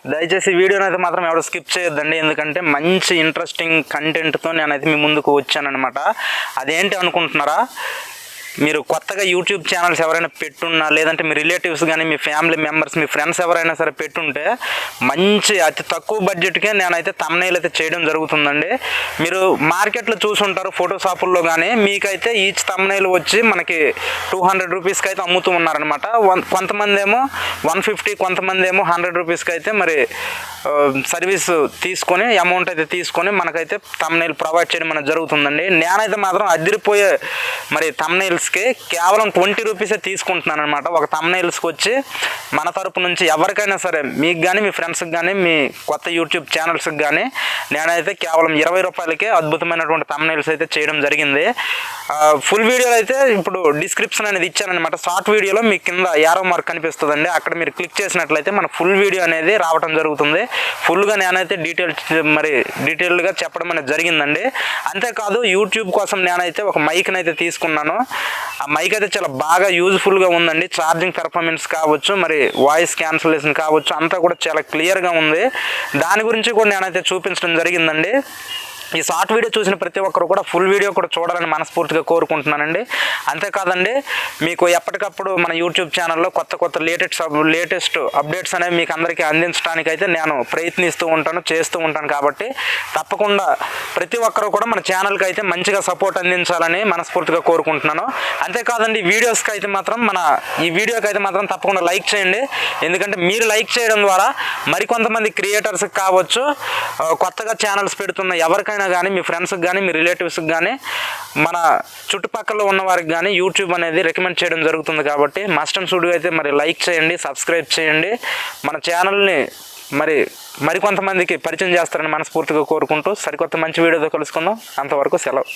దయచేసి వీడియోని అయితే మాత్రం ఎవరు స్కిప్ చేయొద్దండి, ఎందుకంటే మంచి ఇంట్రెస్టింగ్ కంటెంట్తో నేనైతే మీ ముందుకు వచ్చానమాట. అదేంటి అనుకుంటున్నారా? మీరు కొత్తగా యూట్యూబ్ ఛానల్స్ ఎవరైనా పెట్టున్నా, లేదంటే మీ రిలేటివ్స్ కానీ మీ ఫ్యామిలీ మెంబర్స్ మీ ఫ్రెండ్స్ ఎవరైనా సరే పెట్టుంటే మంచి అతి తక్కువ బడ్జెట్కే నేనైతే థంబ్నెయిల్ అయితే చేయడం జరుగుతుందండి. మీరు మార్కెట్లో చూసుంటారు ఫోటోషాపుల్లో కానీ, మీకైతే ఈచ్ థంబ్నెయిల్ వచ్చి మనకి 200 రూపీస్కి అయితే అమ్ముతూ ఉన్నారనమాట. కొంతమంది ఏమో 150, కొంతమంది ఏమో 100 రూపీస్కి అయితే మరి సర్వీస్ తీసుకొని అమౌంట్ అయితే తీసుకొని మనకైతే థంబ్నెయిల్ ప్రొవైడ్ చేయడం అనేది జరుగుతుందండి. నేనైతే మాత్రం అదిరిపోయే మరి థంబ్నెయిల్స్కి కేవలం 20 రూపీసే తీసుకుంటున్నాను అనమాట. ఒక థంబ్నెయిల్స్కి వచ్చి మన తరపు నుంచి ఎవరికైనా సరే, మీకు కానీ మీ ఫ్రెండ్స్కి కానీ మీ కొత్త యూట్యూబ్ ఛానల్స్కి కానీ నేనైతే కేవలం 20 రూపాయలకే అద్భుతమైనటువంటి థంబ్నెయిల్స్ అయితే చేయడం జరిగింది. ఫుల్ వీడియోలో అయితే ఇప్పుడు డిస్క్రిప్షన్ అనేది ఇచ్చానమాట. షార్ట్ వీడియోలో మీకు కింద యారో మార్క్ కనిపిస్తుందండి, అక్కడ మీరు క్లిక్ చేసినట్లయితే మన ఫుల్ వీడియో అనేది రావడం జరుగుతుంది. ఫుల్గా నేనైతే డీటెయిల్డ్గా చెప్పడం అనేది జరిగిందండి. అంతేకాదు యూట్యూబ్ కోసం నేనైతే ఒక మైక్ని అయితే తీసుకున్నాను. ఆ మైక్ అయితే చాలా బాగా యూజ్ఫుల్గా ఉందండి. ఛార్జింగ్ పెర్ఫార్మెన్స్ కావచ్చు, మరి వాయిస్ క్యాన్సిలేషన్ కావచ్చు, అంతా కూడా చాలా క్లియర్గా ఉంది. దాని గురించి కూడా నేనైతే చూపించడం జరిగిందండి. ఈ షార్ట్ వీడియో చూసిన ప్రతి ఒక్కరు కూడా ఫుల్ వీడియో కూడా చూడాలని మనస్ఫూర్తిగా కోరుకుంటున్నానండి. అంతేకాదండి, మీకు ఎప్పటికప్పుడు మన యూట్యూబ్ ఛానల్లో కొత్త లేటెస్ట్ అప్డేట్స్ అనేవి మీకు అందరికీ అందించడానికి అయితే నేను చేస్తూ ఉంటాను. కాబట్టి తప్పకుండా ప్రతి ఒక్కరు కూడా మన ఛానల్కి అయితే మంచిగా సపోర్ట్ అందించాలని మనస్ఫూర్తిగా కోరుకుంటున్నాను. అంతేకాదండి, ఈ వీడియోకి అయితే మాత్రం తప్పకుండా లైక్ చేయండి. ఎందుకంటే మీరు లైక్ చేయడం ద్వారా మరికొంతమంది క్రియేటర్స్కి కావచ్చు, కొత్తగా ఛానల్స్ పెడుతున్న ఎవరికైనా కానీ, మీ ఫ్రెండ్స్కి కానీ మీ రిలేటివ్స్కి కానీ, మన చుట్టుపక్కల ఉన్న వారికి కానీ యూట్యూబ్ అనేది రికమెండ్ చేయడం జరుగుతుంది. కాబట్టి మస్ట్ అండ్ షుడ్గా అయితే మరి లైక్ చేయండి, సబ్స్క్రైబ్ చేయండి. మన ఛానల్ని మరికొంతమందికి పరిచయం చేస్తారని మనస్ఫూర్తిగా కోరుకుంటూ సరికొత్త మంచి వీడియోతో కలుసుకుందాం. అంతవరకు సెలవు.